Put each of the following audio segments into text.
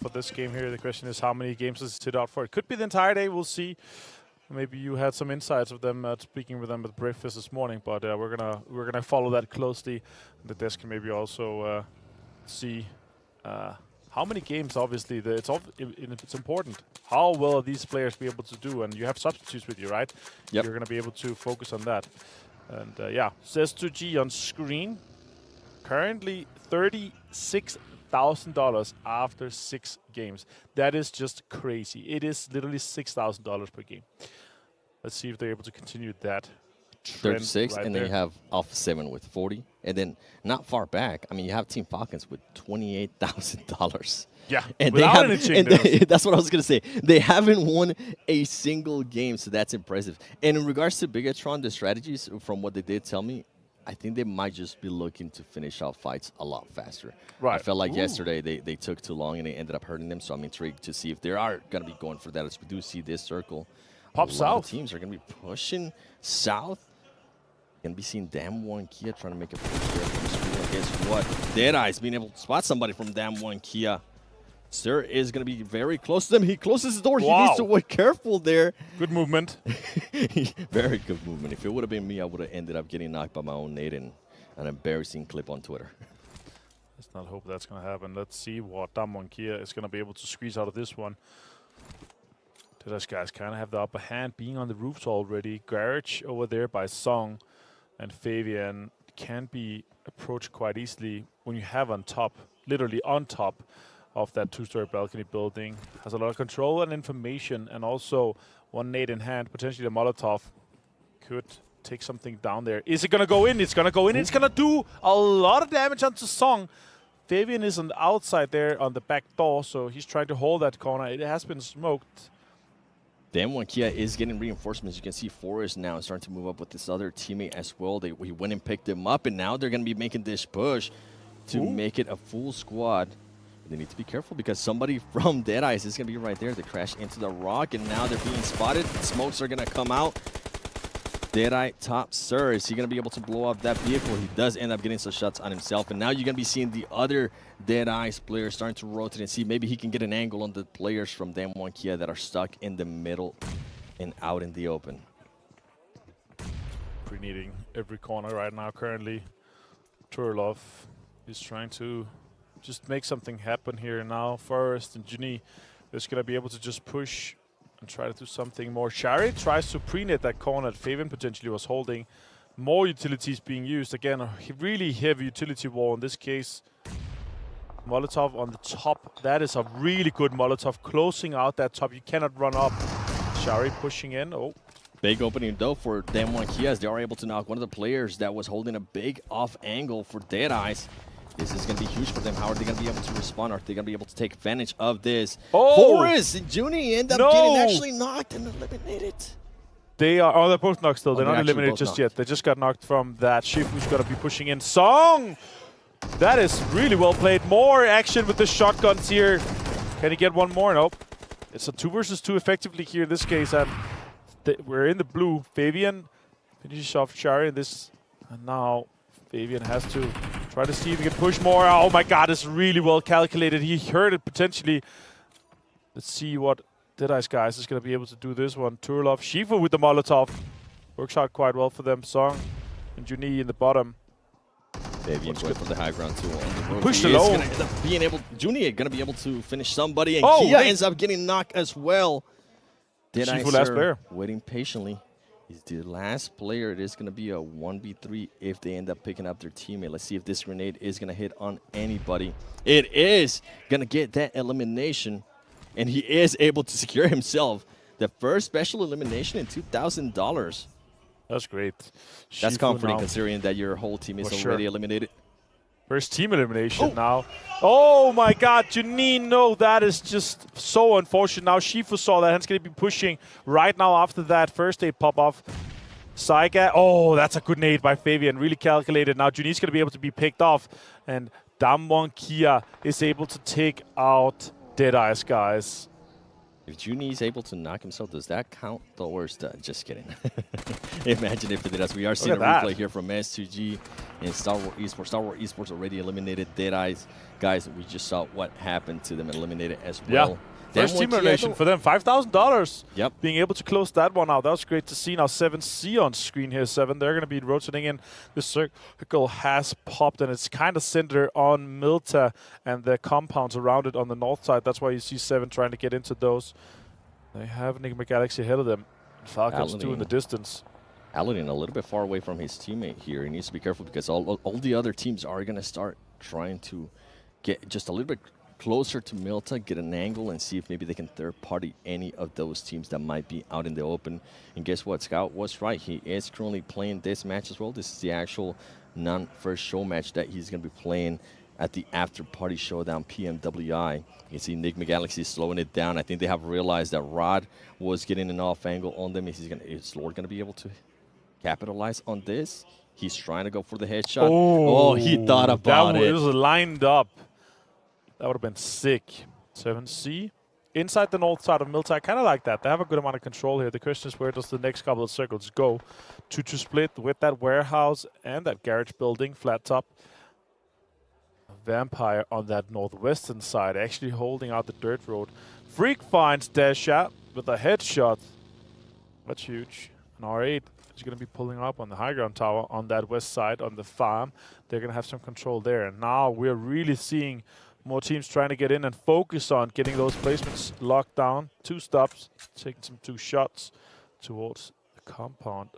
for this game here. The question is, how many games does it sit out for? It could be the entire day. We'll see. Maybe you had some insights of them speaking with them at breakfast this morning, but we're gonna follow that closely. The desk can maybe also see how many games. Obviously, it's important. How well are these players be able to do? And you have substitutes with you, right? Yep. You're gonna be able to focus on that. And yeah, says 2G on screen. Currently $36,000 after 6 games. That is just crazy. It is literally $6,000 per game. Let's see if they're able to continue that trend. 36, right and there. then you have Alpha 7 with 40. And then not far back, I mean, you have Team Falcons with $28,000. Yeah, and without any changes. that's what I was going to say. They haven't won a single game, so that's impressive. And in regards to Bigatron, the strategies, from what they did tell me, I think they might just be looking to finish out fights a lot faster. Right. I felt like yesterday they took too long and they ended up hurting them, so I'm intrigued to see if they are going to be going for that. As we do see this circle, Pop a lot south. of teams are going to be pushing south. Going to be seeing Dam 1 Kia trying to make a push there from the screen. Guess what? Deadeye's being able to spot somebody from Dam 1 Kia. Sir is going to be very close to them. He closes the door. Wow. He needs to be careful there. Good movement. Very good movement. If it would have been me, I would have ended up getting knocked by my own nade in an embarrassing clip on Twitter. Let's not hope that's going to happen. Let's see what Damwon Kia is going to be able to squeeze out of this one. Those guys kind of have the upper hand, being on the roofs already. Garage over there by Song and Fabian can be approached quite easily when you have on top, literally on top of that 2-story balcony building. Has a lot of control and information, and also one nade in hand. Potentially the Molotov could take something down there. Is it going to go in? It's going to go in. It's going to do a lot of damage onto Song. Fabian is on the outside there on the back door, so he's trying to hold that corner. It has been smoked. Then when Kia is getting reinforcements, you can see Forrest now starting to move up with this other teammate as well. He went and picked him up, and now they're going to be making this push to make it a full squad. They need to be careful because somebody from Deadeyes is going to be right there. They crash into the rock, and now they're being spotted. Smokes are going to come out. Deadeye top Sir. Is he going to be able to blow up that vehicle? He does end up getting some shots on himself. And now you're going to be seeing the other Deadeyes players starting to rotate and see maybe he can get an angle on the players from Dam 1 Kia that are stuck in the middle and out in the open. Pre-needing every corner right now currently. Turlov is trying to just make something happen here now. Forrest and Juni is going to be able to just push and try to do something more. Shari tries to pre-net that corner that Fabian potentially was holding. More utilities being used. Again, a really heavy utility wall in this case. Molotov on the top. That is a really good Molotov. Closing out that top. You cannot run up. Shari pushing in. Oh. Big opening though for Dam 1 Kia as they are able to knock one of the players that was holding a big off angle for Deadeyes. This is going to be huge for them. How are they going to be able to respond? Are they going to be able to take advantage of this? Oh! Forrest and Junie end up getting actually knocked and eliminated. They are, oh, they're both knocked still. They're not actually eliminated both just knocked. yet. They just got knocked from that. Shifu's going to be pushing in. Song! That is really well played. More action with the shotguns here. Can he get one more? Nope. It's a 2 versus 2 effectively here in this case. And we're in the blue. Fabian finishes off Shari in this. And now Fabian has to try to see if he can push more. Oh my god, it's really well calculated. He heard it potentially. Let's see what Deadeyes guys is going to be able to do this one. Turlov, Shifu with the Molotov. Works out quite well for them. Song and Juni in the bottom. Fabian going for the high ground too. On the Pushed He is alone. gonna end up being able, Junie going to be able to finish somebody, and Oh, Kia wait. ends up getting knocked as well. Shifu last player. Waiting patiently. He's the last player. It is going to be a 1v3 if they end up picking up their teammate. Let's see if this grenade is going to hit on anybody. It is going to get that elimination, and he is able to secure himself the first special elimination in $2,000. That's great. That's Shifu comforting now. considering that your whole team is For already sure. eliminated. First team elimination now. Oh my god, Janine, no, that is just so unfortunate. Now Shifu saw that and he's going to be pushing right now after that first aid pop-off. Saiga, oh, that's a good nade by Fabian, really calculated. Now Juni's going to be able to be picked off, and Damwon Kia is able to take out Deadeyes, guys. If Junie is able to knock himself, does that count towards the... Just kidding. Imagine if it did. As we are seeing a Look at replay that. here from S2G and Star Wars Esports. Star Wars Esports already eliminated Deadeyes. guys, we just saw what happened to them, eliminated as Yeah. well. First team elimination for them, $5,000. Yep. Being able to close that one out, that was great to see. Now 7C on screen here, 7. They're going to be rotating in. The circle has popped, and it's kind of centered on Milta and the compounds around it on the north side. That's why you see 7 trying to get into those. They have Enigma Galaxy ahead of them. Falcons 2 in the distance. Aladdin a little bit far away from his teammate here. He needs to be careful because all the other teams are going to start trying to get just a little bit closer to Milta, get an angle, and see if maybe they can third-party any of those teams that might be out in the open. And guess what? Scout was right. He is currently playing this match as well. This is the actual non-first show match that he's going to be playing at the after-party showdown PMWI. You can see Enigma Galaxy slowing it down. I think they have realized that Rod was getting an off angle on them. Is Lord going to be able to capitalize on this? He's trying to go for the headshot. Oh, he thought about it. It was lined up. That would have been sick. 7C. Inside the north side of Milta, I kind of like that. They have a good amount of control here. The question is, where does the next couple of circles go? To split with that warehouse and that garage building, flat top. Vampire on that northwestern side, actually holding out the dirt road. Freak finds Dasha with a headshot. That's huge. An R8 is going to be pulling up on the high ground tower on that west side on the farm. They're going to have some control there. And now we're really seeing more teams trying to get in and focus on getting those placements locked down. 2 stops, taking some 2 shots towards the compound.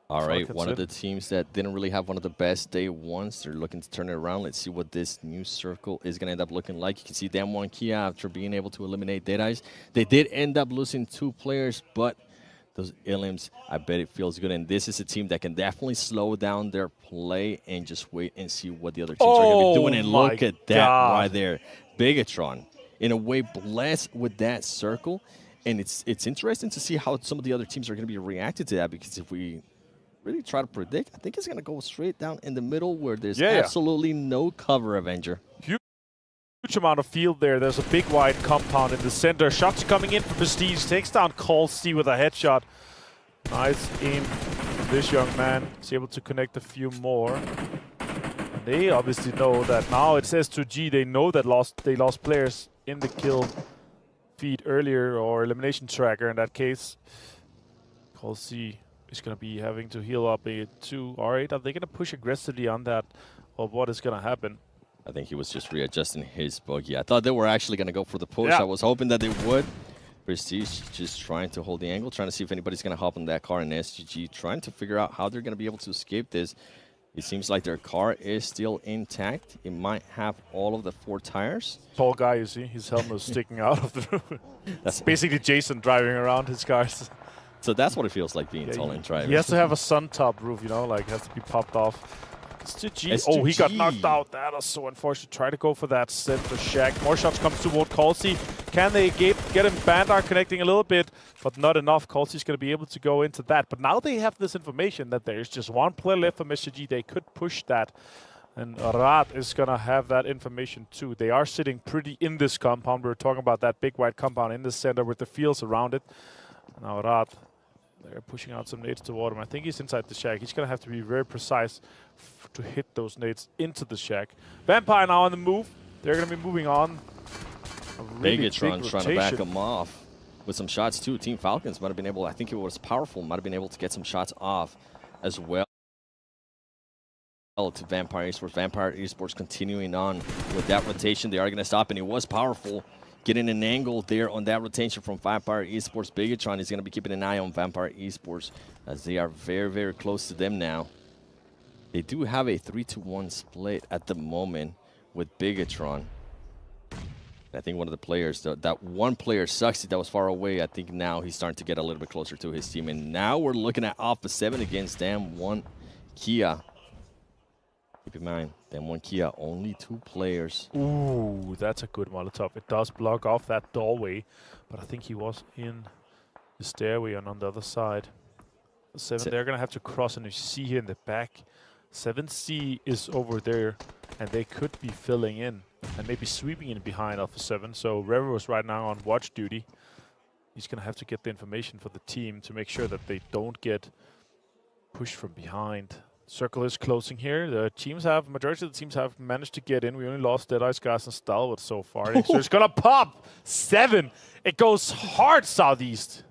All right, one of the teams that didn't really have one of the best day ones, they're looking to turn it around. Let's see what this new circle is going to end up looking like. You can see Damwon Kia, after being able to eliminate Deadeyes, they did end up losing 2 players, but those Illims, I bet it feels good. And this is a team that can definitely slow down their play and just wait and see what the other teams are going to be doing. And look at that right there. Bigatron, in a way, blessed with that circle. And it's interesting to see how some of the other teams are going to be reacting to that, because if we really try to predict, I think it's going to go straight down in the middle where there's absolutely no cover, Avenger. Huge amount of field there. There's a big wide compound in the center. Shots coming in for Prestige. Takes down Colsey with a headshot. Nice aim from this young man. He's able to connect a few more. And they obviously know that now it's S2G. They know that they lost players in the kill feed earlier, or elimination tracker in that case. Colsey is going to be having to heal up a 2 R8. Are they going to push aggressively on that, or what is going to happen? I think he was just readjusting his buggy. I thought they were actually going to go for the push. I was hoping that they would. Prestige just trying to hold the angle, trying to see if anybody's going to hop on that car, and SGG trying to figure out how they're going to be able to escape this. It seems like their car is still intact. It might have all of the 4 tires. Tall guy, you see, his helmet is sticking out of the roof. That's basically Jason driving around his cars. So that's what it feels like being tall and driving. He has to have a sun top roof, you know, like it has to be popped off. S2G. Oh, he got knocked out. That is so unfortunate. Try to go for that center shack. More shots come toward Colsey. Can they get him? Bandar connecting a little bit, but not enough. Colsey's going to be able to go into that. But now they have this information that there's just 1 player left from SGG. They could push that. And Rad is going to have that information too. They are sitting pretty in this compound. We were talking about that big white compound in the center with the fields around it. Now Rad, they're pushing out some nades toward him. I think he's inside the shack. He's going to have to be very precise to hit those nades into the shack. Vampire now on the move. They're going to be moving on. Bigatron trying to back him off with some shots too. Team Falcons might have been able, I think it was powerful, might have been able to get some shots off as well. To Vampire Esports. Vampire Esports continuing on with that rotation. They are going to stop, and it was powerful. Getting an angle there on that rotation from Vampire Esports. Bigatron is going to be keeping an eye on Vampire Esports as they are very, very close to them now. They do have a 3-1 split at the moment with Bigatron. I think one of the players, that one player, Suxy, that was far away, I think now he's starting to get a little bit closer to his team. And now we're looking at Alpha 7 against Damwon Kia. Keep in mind, Damwon Kia, only 2 players. Ooh, that's a good Molotov. It does block off that doorway, but I think he was in the stairway and on the other side. 7, they're going to have to cross, and you see here in the back, 7C is over there, and they could be filling in and maybe sweeping in behind Alpha 7. So Rever was right now on watch duty. He's going to have to get the information for the team to make sure that they don't get pushed from behind. Circle is closing here. Majority of the teams have managed to get in. We only lost Dead Eyes, Gas, and Stalwart so far. So it's gonna pop 7. It goes hard southeast.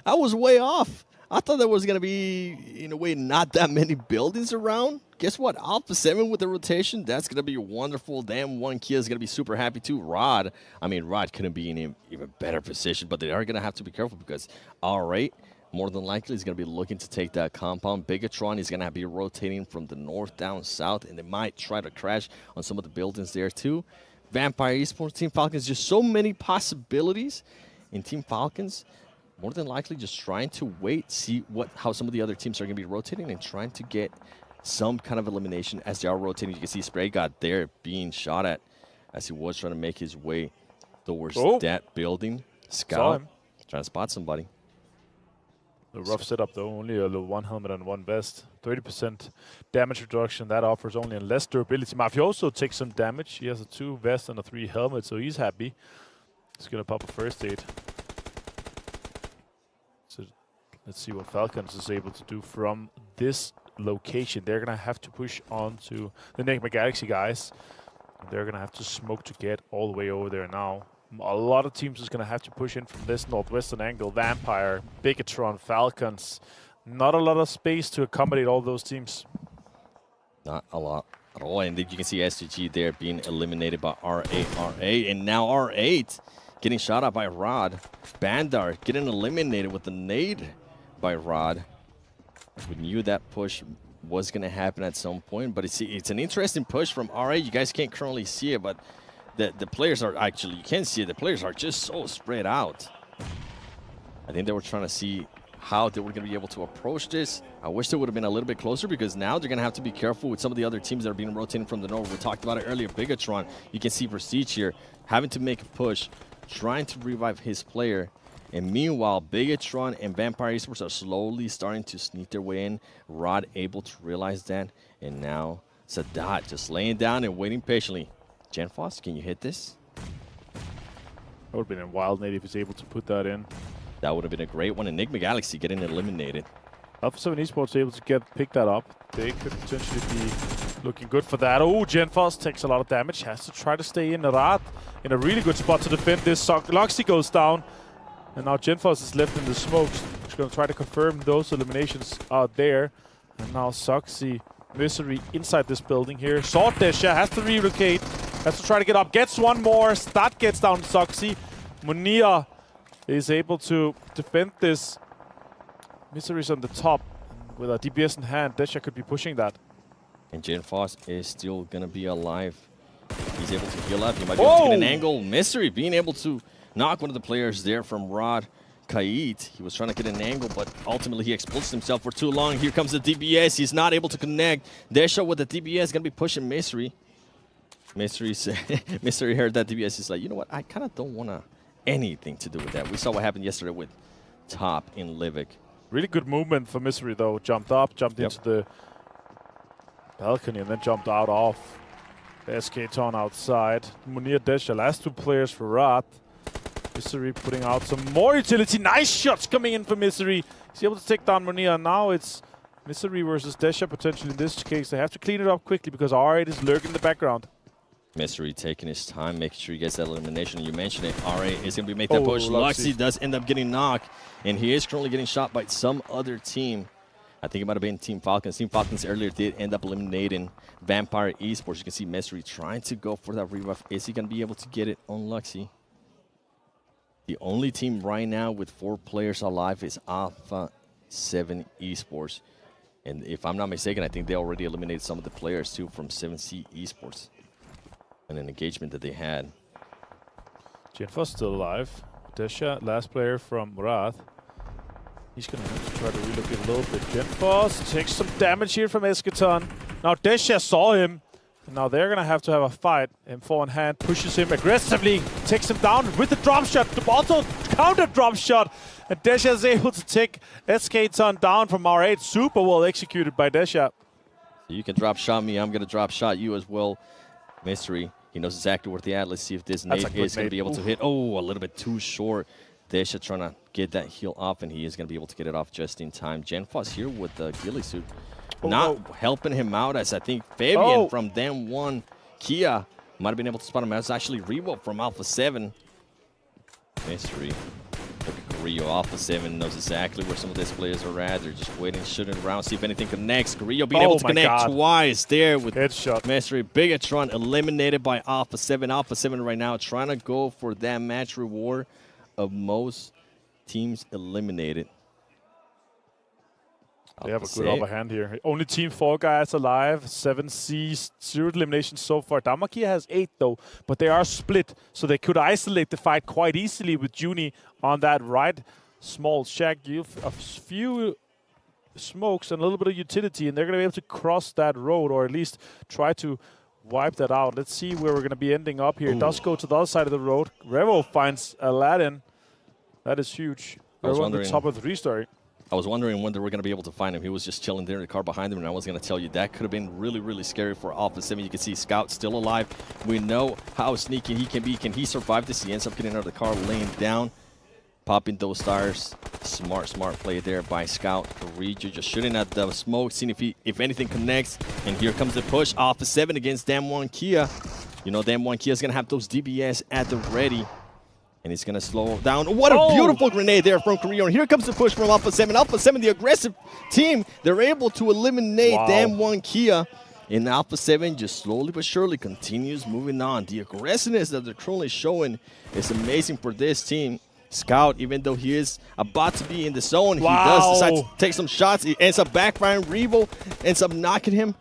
I was way off. I thought there was going to be, in a way, not that many buildings around. Guess what? Alpha 7 with the rotation, that's going to be wonderful. Damn, 1Kia is going to be super happy too. Rod couldn't be in an even better position, but they are going to have to be careful because R8, more than likely, is going to be looking to take that compound. Bigatron is going to be rotating from the north down south, and they might try to crash on some of the buildings there too. Vampire Esports, Team Falcons, just so many possibilities in Team Falcons. More than likely just trying to wait, see how some of the other teams are going to be rotating and trying to get some kind of elimination as they are rotating. You can see Spray God there being shot at as he was trying to make his way towards that building. Scout trying to spot somebody. A rough setup though, only a 1 helmet and 1 vest. 30% damage reduction, that offers only less durability. Mafioso takes some damage. He has a 2 vest and a 3 helmet, so he's happy. He's gonna pop a first aid. So let's see what Falcons is able to do from this location. They're gonna have to push on to the Enigma Galaxy guys. They're gonna have to smoke to get all the way over there now. A lot of teams is going to have to push in from this northwestern angle. Vampire, Bigatron, Falcons. Not a lot of space to accommodate all those teams. Not a lot at all. And you can see SGG there being eliminated by R8. And now R8 getting shot at by Rod. Bandar getting eliminated with the nade by Rod. We knew that push was going to happen at some point. But it's an interesting push from R8. You guys can't currently see it, but the players are actually, you can see it, the players are just so spread out. I think they were trying to see how they were going to be able to approach this. I wish they would have been a little bit closer because now they're going to have to be careful with some of the other teams that are being rotated from the north. We talked about it earlier, Bigatron. You can see Prestige here having to make a push, trying to revive his player. And meanwhile, Bigatron and Vampire Esports are slowly starting to sneak their way in. Rod able to realize that. And now Sadat just laying down and waiting patiently. Genfos, can you hit this? That would have been a wild nade if he's able to put that in. That would have been a great one. Enigma Galaxy getting eliminated. Alpha 7 Esports able to pick that up. They could potentially be looking good for that. Oh, Genfos takes a lot of damage. Has to try to stay in. Rad in a really good spot to defend this. Loxy goes down. And now Genfos is left in the smokes. He's going to try to confirm those eliminations out there. And now Soxy, Misery inside this building here. Sword Desha has to relocate. Has to try to get up. Gets one more. Stat gets down to Soxy. Munir is able to defend this. Misery's on the top. With a DPS in hand, Desha could be pushing that. And Genfos is still going to be alive. He's able to heal up. He might be able to get an angle. Misery being able to knock one of the players there from Rod Kait. He was trying to get an angle, but ultimately he exposed himself for too long. Here comes the DBS. He's not able to connect. Desha with the DBS going to be pushing Misery. Misery heard that DBS. Is like, you know what? I kind of don't want anything to do with that. We saw what happened yesterday with Top in Livik. Really good movement for Misery, though. Jumped up, jumped into the balcony, and then jumped out off. The SK Ton outside. Munir, Desha, last 2 players for Rad. Misery putting out some more utility. Nice shots coming in for Misery. He's able to take down Munir. Now it's Misery versus Desha potentially. In this case, they have to clean it up quickly because R8 is lurking in the background. Misery taking his time, making sure he gets that elimination. You mentioned it. R8 is going to be making that push. Luxy does end up getting knocked, and he is currently getting shot by some other team. I think it might have been Team Falcons. Team Falcons earlier did end up eliminating Vampire Esports. You can see Misery trying to go for that rebuff. Is he going to be able to get it on Luxy? The only team right now with 4 players alive is Alpha 7 Esports. And if I'm not mistaken, I think they already eliminated some of the players too from 7C Esports. And an engagement that they had. Genfos still alive. Desha, last player from Murad. He's going to have to try to relocate a little bit. Genfos takes some damage here from Eschaton. Now Desha saw him. And now they're going to have a fight. M4 in hand, pushes him aggressively, takes him down with the drop shot. Also counter drop shot. And Desha is able to take Eschaton down from R8. Super well executed by Desha. You can drop shot me. I'm going to drop shot you as well. Misery. He knows exactly where they're at. Let's see if this nade is going to be able to hit. Oh, a little bit too short. Desha trying to get that heal off, and he is going to be able to get it off just in time. Genfos here with the ghillie suit. not helping him out, as I think Fabian from Dam 1 Kia might have been able to spot him. That's actually Revo from Alpha 7. Mystery. Look at Carrillo. Alpha 7 knows exactly where some of these players are at. They're just waiting, shooting around, see if anything connects. Carrillo being able to connect twice there with headshot. Mystery. Bigatron eliminated by Alpha 7. Alpha 7 right now trying to go for that match reward of most teams eliminated. They have a good upper hand here. Only team 4 guys alive, 7 Cs, 0 eliminations so far. Damakia has 8 though, but they are split, so they could isolate the fight quite easily with Juni on that right small shack. A few smokes and a little bit of utility, and they're going to be able to cross that road, or at least try to wipe that out. Let's see where we're going to be ending up here. It does go to the other side of the road. Revo finds Aladdin. That is huge. Revo on the top of the 3-story. I was wondering when they were going to be able to find him. He was just chilling there in the car behind him, and I was going to tell you that could have been really, really scary for Alpha 7. You can see Scout still alive. We know how sneaky he can be. Can he survive this? He ends up getting out of the car, laying down, popping those stars. Smart play there by Scout. Carrillo just shooting at the smoke, seeing if anything connects. And here comes the push. Alpha 7 against Dam 1 Kia. You know, Dam 1 Kia is going to have those DBS at the ready. And he's going to slow down. What a beautiful grenade there from Carrillo. And here comes the push from Alpha 7. Alpha 7, the aggressive team, they're able to eliminate Dam 1 Kia. And Alpha 7 just slowly but surely continues moving on. The aggressiveness that they're currently showing is amazing for this team. Scout, even though he is about to be in the zone, he does decide to take some shots. He ends up backfiring. Revo ends up knocking him.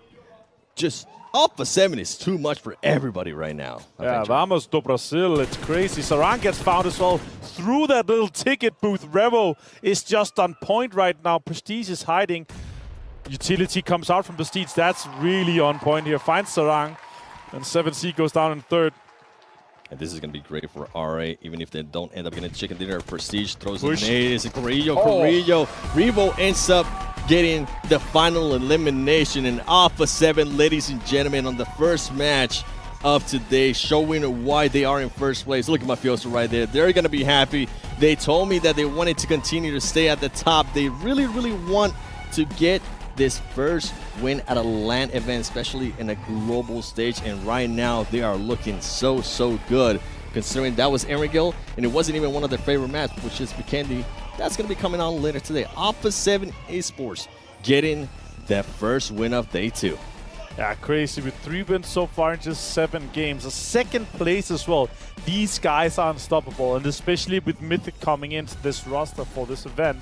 Just Alpha 7 is too much for everybody right now. Yeah, vamos do Brasil. It's crazy. Sarang gets found as well through that little ticket booth. Revo is just on point right now. Prestige is hiding. Utility comes out from Prestige. That's really on point here. Finds Sarang. And 7C goes down in 3rd. And this is going to be great for RA, even if they don't end up getting chicken dinner. Prestige throws a nade. It's Carrillo. Revo ends up getting the final elimination in Alpha 7, ladies and gentlemen, on the first match of today, showing why they are in first place. Look at Mafioso right there. They're going to be happy. They told me that they wanted to continue to stay at the top. They really, really want to get this first win at a LAN event, especially in a global stage. And right now, they are looking so, so good, considering that was Erangel, and it wasn't even one of their favorite maps, which is Vikendi. That's going to be coming on later today. Alpha 7 Esports getting that first win of day 2. Yeah, crazy. With 3 wins so far in just 7 games. A 2nd place as well. These guys are unstoppable, and especially with Mythic coming into this roster for this event,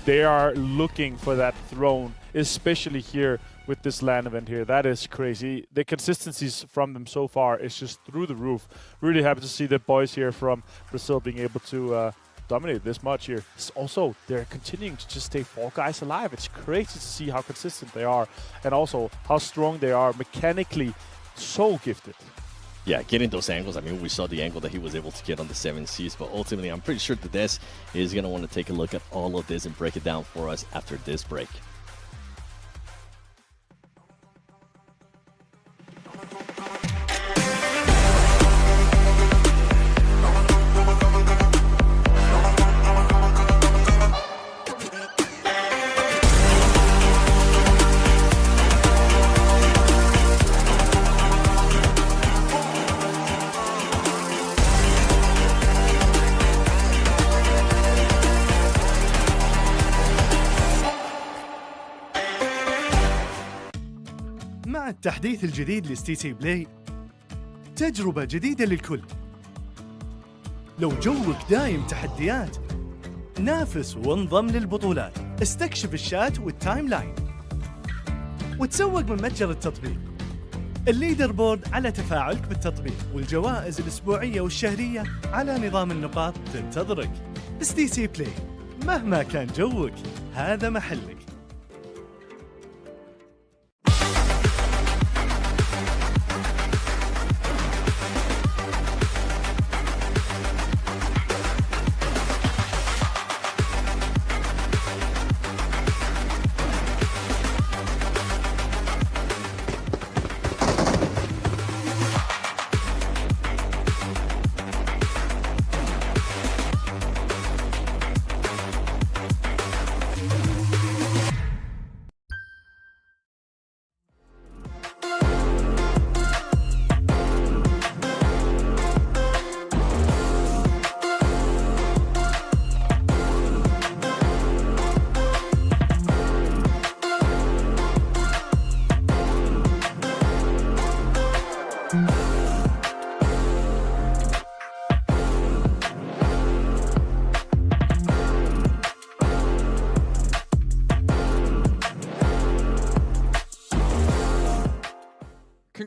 they are looking for that throne, especially here with this LAN event here. That is crazy. The consistencies from them so far is just through the roof. Really happy to see the boys here from Brazil being able to dominate this much here. Also, they're continuing to just stay 4 guys alive. It's crazy to see how consistent they are, and also how strong they are mechanically. So gifted. Yeah, getting those angles. I mean, we saw the angle that he was able to get on the 7Cs, but ultimately, I'm pretty sure that Des is going to want to take a look at all of this and break it down for us after this break. مع التحديث الجديد لستيتي بلاي، تجربة جديدة للكل. لو جوك دايم تحديات، نافس وانضم للبطولات. استكشف الشات والتايم لاين وتسوق من متجر التطبيق. الليدر بورد على تفاعلك بالتطبيق، والجوائز الأسبوعية والشهرية على نظام النقاط تنتظرك. ستيتي بلاي، مهما كان جوك هذا محلك.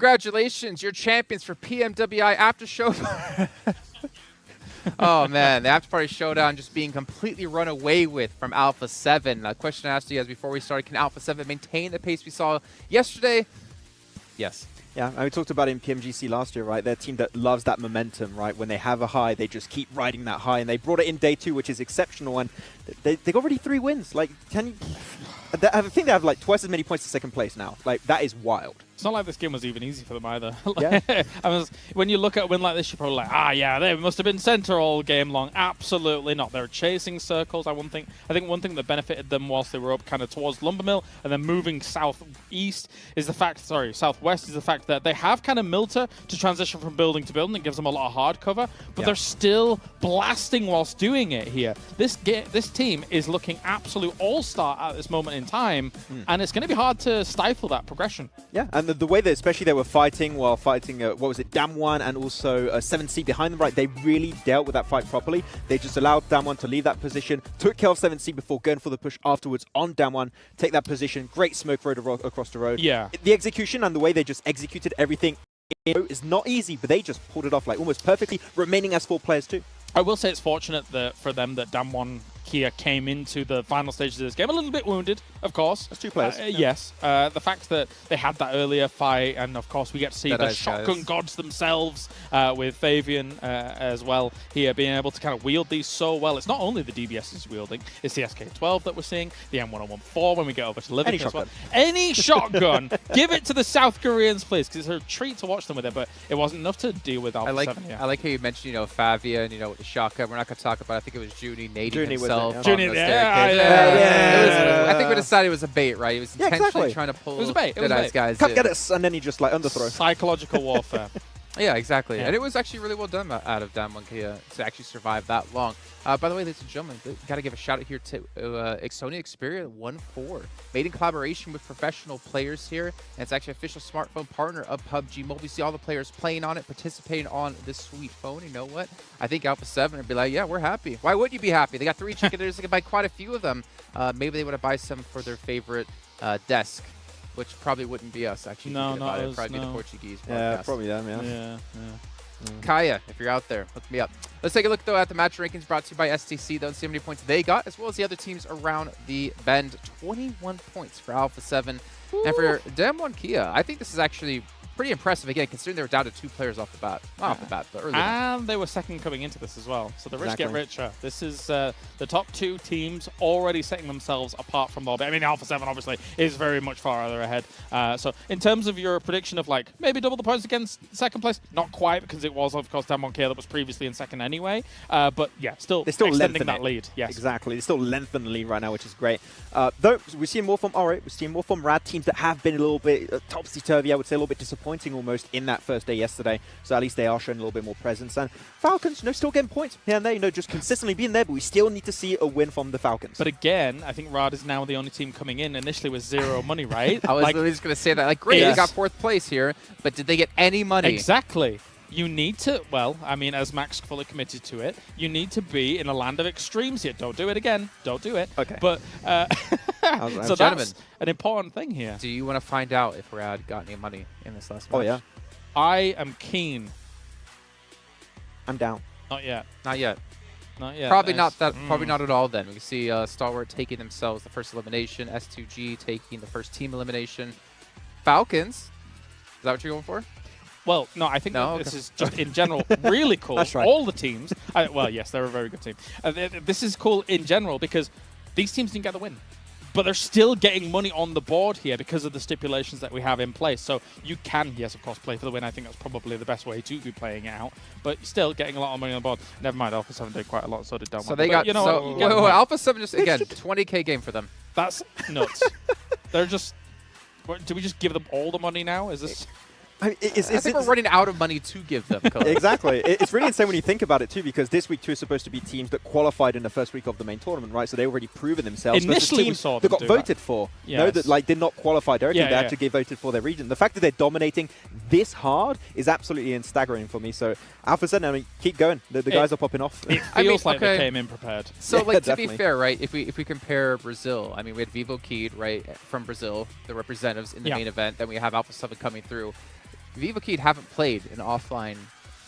Congratulations, you're champions for PMWI After Show. Oh man, the After Party Showdown just being completely run away with from Alpha 7. A question I asked you guys before we started, can Alpha 7 maintain the pace we saw yesterday? Yes. Yeah, and we talked about it in PMGC last year, right? They're a team that loves that momentum, right? When they have a high, they just keep riding that high, and they brought it in day 2, which is exceptional, and they got already 3 wins. Like, can you... I think they have like twice as many points as second place now. Like, that is wild. It's not like this game was even easy for them either. Yeah. When you look at a win like this, you're probably like, yeah, they must have been center all game long. Absolutely not. They're chasing circles. I think one thing that benefited them whilst they were up kind of towards Lumbermill and then moving southwest is the fact that they have kind of Milter to transition from building to building. It gives them a lot of hard cover, but they're still blasting whilst doing it here. This team is looking absolute all-star at this moment in time, and it's going to be hard to stifle that progression. Yeah, and the way that especially they were fighting while fighting, what was it, Damwon and also 7C behind them, right? They really dealt with that fight properly. They just allowed Damwon to leave that position, took care of 7C before going for the push afterwards on Damwon, take that position, great smoke road across the road. Yeah. The execution and the way they just executed everything is not easy, but they just pulled it off like almost perfectly, remaining as 4 players too. I will say it's fortunate for them that Damwon Kia came into the final stages of this game a little bit wounded, of course. That's 2 players. Yes. The fact that they had that earlier fight, and of course we get to see the shotgun gods themselves with Fabian as well here, being able to kind of wield these so well. It's not only the DBS is wielding, it's the SK-12 that we're seeing, the M1014 when we get over to Livingston as well. Any shotgun, give it to the South Koreans, please, because it's a treat to watch them with it, but it wasn't enough to deal with Alpha 7 here. I like how you mentioned, Fabian, with the shotgun. We're not going to talk about it. I think it was Junie nading himself. I think we decided it was a bait, right? He was intentionally trying to pull. It was a bait. Guys. Can't get it, and then he just like underthrow. Psychological warfare. Yeah, exactly. Yeah. And it was actually really well done out of Damwon Kia to actually survive that long. By the way, ladies and gentlemen, got to give a shout out here to Sony Xperia 1.4, made in collaboration with professional players here, and it's actually official smartphone partner of PUBG Mobile. We see all the players playing on it, participating on this sweet phone. You know what? I think Alpha 7 would be like, yeah, we're happy. Why wouldn't you be happy? They got 3 chicken dinners. They can buy quite a few of them. Maybe they want to buy some for their favorite desk, which probably wouldn't be us, actually. No, not us, probably be the Portuguese podcast. Yeah, probably them, Yeah. Kaya, if you're out there, hook me up. Let's take a look, though, at the match rankings brought to you by STC. Don't see how many points they got, as well as the other teams around the bend. 21 points for Alpha 7. Ooh. And for Damwon Kia, I think this is actually pretty impressive, again, considering they were down to 2 players off the bat. Not off the bat, but early. And they were second coming into this as well. So the rich get richer. This is the top 2 teams already setting themselves apart from the lobby. I mean, Alpha 7 obviously is very much farther ahead. So in terms of your prediction of like maybe double the points against second place, not quite, because it was of course Damwon Kia that was previously in second anyway. But yeah, still extending that lead. Yes, exactly. They still lengthen the lead right now, which is great. Though we're seeing more from we're seeing more from Rad teams that have been a little bit topsy-turvy. I would say a little bit disappointing almost in that first day yesterday. So at least they are showing a little bit more presence. And Falcons, still getting points here and there, just consistently being there, but we still need to see a win from the Falcons. But again, I think Rad is now the only team coming in initially with 0 money, right? I was literally just going to say that. Like, great, they got 4th place here, but did they get any money? Exactly. You need to, well, I mean, as Max fully committed to it, you need to be in a land of extremes here. Don't do it again. Don't do it. Okay. But, so that's an important thing here. Do you want to find out if Rad got any money in this last match? Oh, yeah. I am keen. I'm down. Not yet. Not yet. Not yet. Probably not that. Probably not at all. Then we can see Stalwart taking themselves the first elimination. S2G taking the first team elimination. Falcons. Is that what you're going for? Well, no, I think this is just in general really cool. That's right. All the teams. Well, yes, they're a very good team. This is cool in general because these teams didn't get the win. But they're still getting money on the board here because of the stipulations that we have in place. So you can, yes, of course, play for the win. I think that's probably the best way to be playing it out. But still getting a lot of money on the board. Never mind, Alpha 7 did quite a lot, so did Damwon. So they got, Alpha 7 just, again, 20K game for them. That's nuts. They're just, do we just give them all the money now? Is this... I think we're running out of money to give them. Exactly. It's really insane when you think about it, too, because this week, too, is supposed to be teams that qualified in the first week of the main tournament, right? So they already proven themselves. Initially, we saw them that got voted for. Yes. That did not qualify directly. They had to get voted for their region. The fact that they're dominating this hard is absolutely staggering for me. So Alpha 7, keep going. The guys are popping off. It feels like they came in prepared. So, to be fair, right, if we compare Brazil, I mean, we had Vivo Keyed, right, from Brazil, the representatives in the main event. Then we have Alpha 7 coming through. Viva Kid haven't played an offline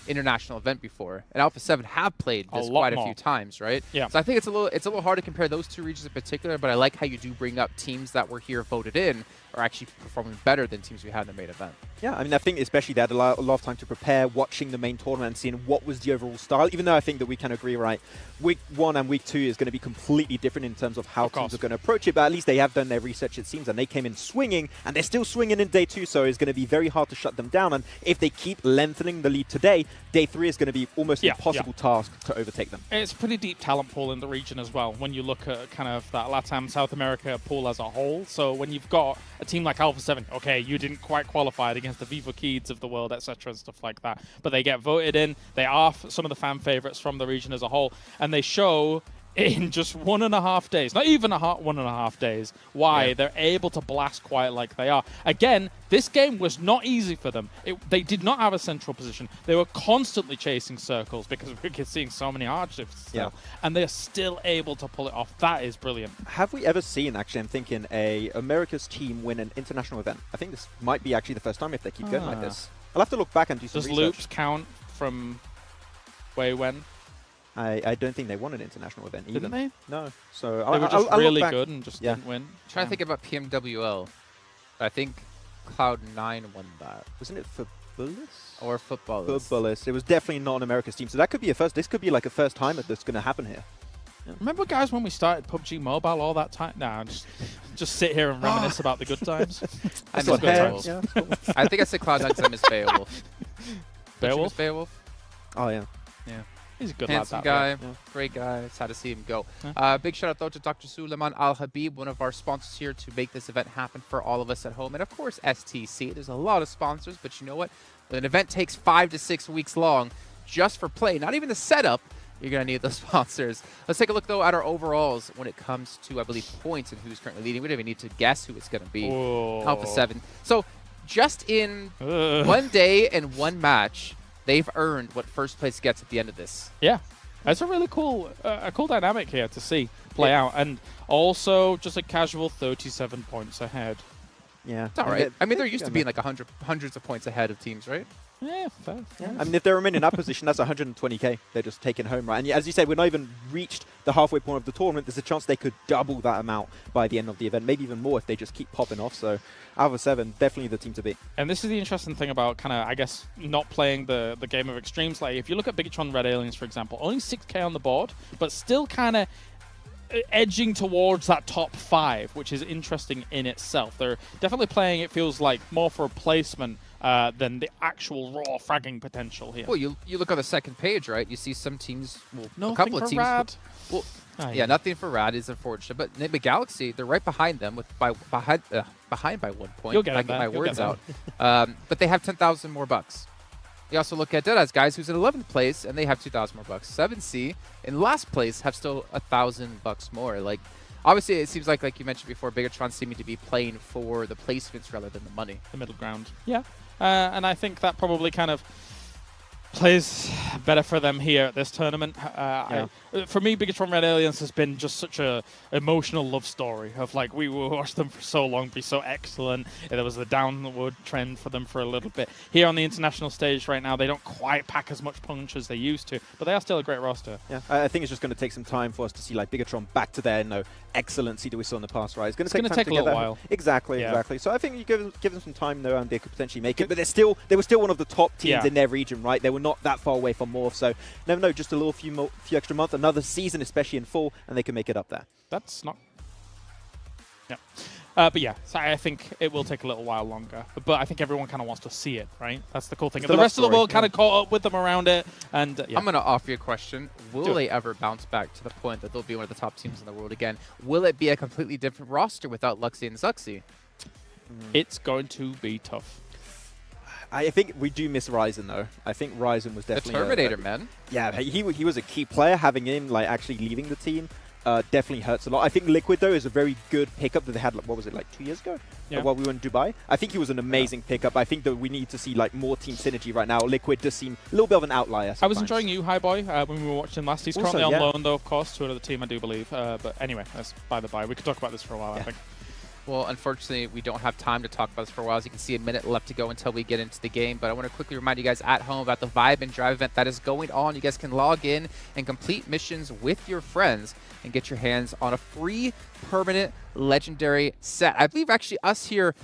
international event before, and Alpha 7 have played this quite a few times, right? Yeah. So I think it's a little hard to compare those two regions in particular, but I like how you do bring up teams that were here voted in are actually performing better than teams we had in the main event. Yeah, I mean, I think especially they had a lot of time to prepare, watching the main tournament and seeing what was the overall style, even though I think that we can agree, right, week 1 and week 2 is going to be completely different in terms of how teams are going to approach it, but at least they have done their research, it seems, and they came in swinging, and they're still swinging in day 2, so it's going to be very hard to shut them down, and if they keep lengthening the lead today, day 3 is going to be almost an impossible task to overtake them. It's a pretty deep talent pool in the region as well, when you look at kind of that LATAM, South America pool as a whole. So when you've got a team like Alpha 7, okay, you didn't quite qualify against the Viva Kids of the world, etc. and stuff like that, but they get voted in. They are some of the fan favorites from the region as a whole, and they show in just 1.5 days, not even 1.5 days, why they're able to blast quite like they are. Again, this game was not easy for them. They did not have a central position. They were constantly chasing circles because we're seeing so many hard shifts still, and they're still able to pull it off. That is brilliant. Have we ever seen, actually, I'm thinking, a America's team win an international event? I think this might be actually the first time if they keep going like this. I'll have to look back and do some research. Does loops count from way when? I don't think they won an international event either. Didn't they? No. So they were just really good and just didn't win. I'm trying to think about PMWL. I think Cloud9 won that. Wasn't it for Bullis? Or Footballers. Footballers. It was definitely not an America's team. So that could be a first. This could be like a first time that's going to happen here. Yeah. Remember, guys, when we started PUBG Mobile all that time? Nah, just sit here and reminisce about the good times. I miss Beowulf. Yeah, cool. I think I said Cloud9 because I miss Beowulf. Beowulf? Beowulf? Oh, yeah. Yeah. He's a good handsome lad, guy, yeah. great guy. Sad to see him go. Yeah. Big shout out though to Dr. Suleiman Al Habib, one of our sponsors here to make this event happen for all of us at home, and of course STC. There's a lot of sponsors, but you know what? When an event takes 5 to 6 weeks long, just for play, not even the setup, you're gonna need those sponsors. Let's take a look though at our overalls when it comes to, I believe, points and who's currently leading. We don't even need to guess who it's gonna be. Whoa. Alpha 7. So just in 1 day and 1 match, they've earned what first place gets at the end of this. Yeah. It's a really cool dynamic here to see play out. And also just a casual 37 points ahead. Yeah. It's all right. I mean, they're used to being like hundreds of points ahead of teams, right? Yeah, fair. Yeah. I mean, if they remain in that position, that's 120k they're just taking home, right? And as you said, we're not even reached the halfway point of the tournament. There's a chance they could double that amount by the end of the event, maybe even more if they just keep popping off. So Alpha 7, definitely the team to beat. And this is the interesting thing about kind of, I guess, not playing the game of extremes. Like, if you look at Bigatron Red Aliens, for example, only 6k on the board, but still kind of edging towards that top 5, which is interesting in itself. They're definitely playing, it feels like, more for a placement than the actual raw fragging potential here. Well, you look on the second page, right? You see some teams, well, a couple of teams. Rad. Well, yeah, nothing for Rad is unfortunate, but Nigma Galaxy, they're right behind them behind by 1 point. You'll get I get my You'll words get out. But they have 10,000 more bucks. You also look at Deadass guys, who's in 11th place, and they have 2,000 more bucks. 7C in last place have still 1,000 bucks more. Like, obviously, it seems like you mentioned before, Bigatron seeming to be playing for the placements rather than the money. The middle ground. Yeah. And I think that probably kind of plays better for them here at this tournament. For me, Bigatron Red Aliens has been just such a emotional love story of, like, we watched them for so long be so excellent. There was a downward trend for them for a little bit. Here on the international stage right now, they don't quite pack as much punch as they used to, but they are still a great roster. Yeah, I think it's just going to take some time for us to see, like, Bigatron back to their excellency that we saw in the past, right? It's going to take a little while. Exactly. So I think you give them some time, though, and they could potentially make it. But they were still one of the top teams in their region, right? They were not that far away from Morph, so never know, just a few extra months, another season, especially in fall, and they can make it up there. That's not... Yeah. But yeah, so I think it will take a little while longer. But I think everyone kind of wants to see it, right? That's the cool thing. The rest of the world kind of caught up with them around it. And I'm going to offer you a question. Will they ever bounce back to the point that they'll be one of the top teams in the world again? Will it be a completely different roster without Luxie and Zuxi? It's going to be tough. I think we do miss Ryzen, though. I think Ryzen was definitely... The Terminator, man. Yeah, he was a key player. Having him, like, actually leaving the team definitely hurts a lot. I think Liquid, though, is a very good pickup that they had, what was it, like 2 years ago? Yeah. While we were in Dubai. I think he was an amazing pickup. I think that we need to see, like, more team synergy right now. Liquid does seem a little bit of an outlier sometimes. I was enjoying you, High Boy, when we were watching last. He's currently on loan, though, of course, to another team, I do believe. But anyway, that's by the by. We could talk about this for a while, I think. Well, unfortunately, we don't have time to talk about this for a while. As you can see, a minute left to go until we get into the game. But I want to quickly remind you guys at home about the Vibe and Drive event that is going on. You guys can log in and complete missions with your friends and get your hands on a free permanent legendary set. I believe actually us here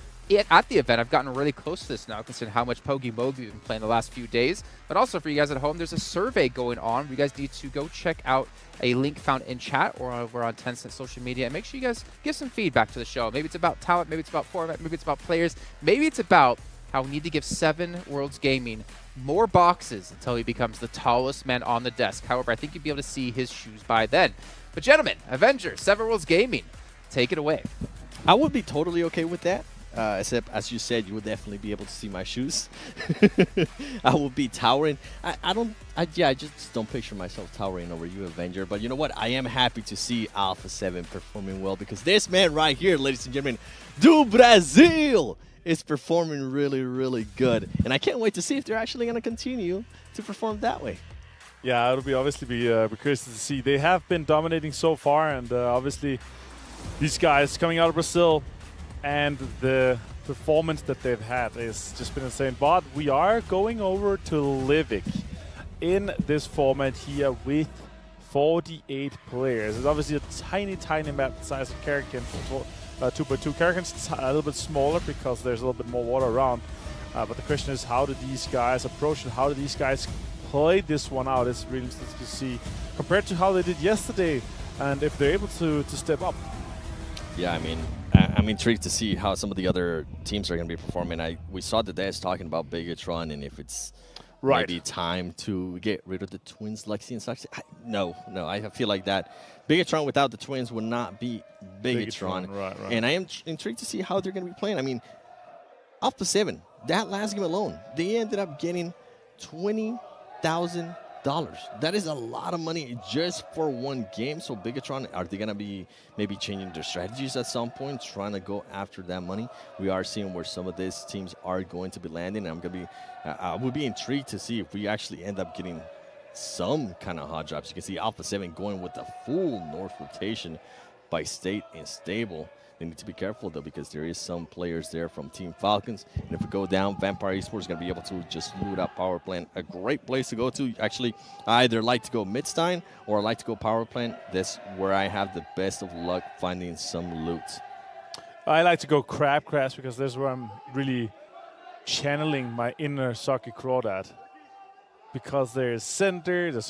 at the event, I've gotten really close to this now, considering how much Pogi Mogi we've been playing the last few days. But also for you guys at home, there's a survey going on. You guys need to go check out a link found in chat or over on Tencent social media. And make sure you guys give some feedback to the show. Maybe it's about talent, maybe it's about format, maybe it's about players, maybe it's about how we need to give 7 Worlds Gaming more boxes until he becomes the tallest man on the desk. However, I think you'll be able to see his shoes by then. But gentlemen, Avenger, 7 Worlds Gaming, take it away. I would be totally okay with that. Except, as you said, you would definitely be able to see my shoes. I will be towering. I just don't picture myself towering over you, Avenger. But you know what? I am happy to see Alpha 7 performing well, because this man right here, ladies and gentlemen, do Brazil, is performing really, really good. And I can't wait to see if they're actually going to continue to perform that way. Yeah, it'll be obviously be curious to see. They have been dominating so far, and obviously these guys coming out of Brazil, and the performance that they've had has just been insane. But we are going over to Livik in this format here with 48 players. It's obviously a tiny, tiny map the size of Karrakin, 2x2. Karrakin's a little bit smaller because there's a little bit more water around. But the question is, how do these guys approach it? How do these guys play this one out? It's really interesting to see compared to how they did yesterday, and if they're able to step up. Yeah, I mean, I'm intrigued to see how some of the other teams are going to be performing. We saw the Des talking about Bigatron, and if it's maybe time to get rid of the twins, Lexi and Saxi. No, I feel like that Bigatron without the twins would not be Bigatron. Right. And I am intrigued to see how they're going to be playing. I mean, Alpha 7, that last game alone, they ended up getting $20,000. That is a lot of money just for one game. So Bigatron, are they going to be maybe changing their strategies at some point, trying to go after that money? We are seeing where some of these teams are going to be landing. And I would be intrigued to see if we actually end up getting some kind of hot drops. You can see Alpha 7 going with the full North rotation by State and Stable. They need to be careful, though, because there is some players there from Team Falcons. And if we go down, Vampire Esports is going to be able to just loot up Power Plant. A great place to go to. Actually, I either like to go Midstein or I like to go Power Plant. That's where I have the best of luck finding some loot. I like to go Crabgrass because that's where I'm really channeling my inner Saki Crawdad. Because there's Center, there's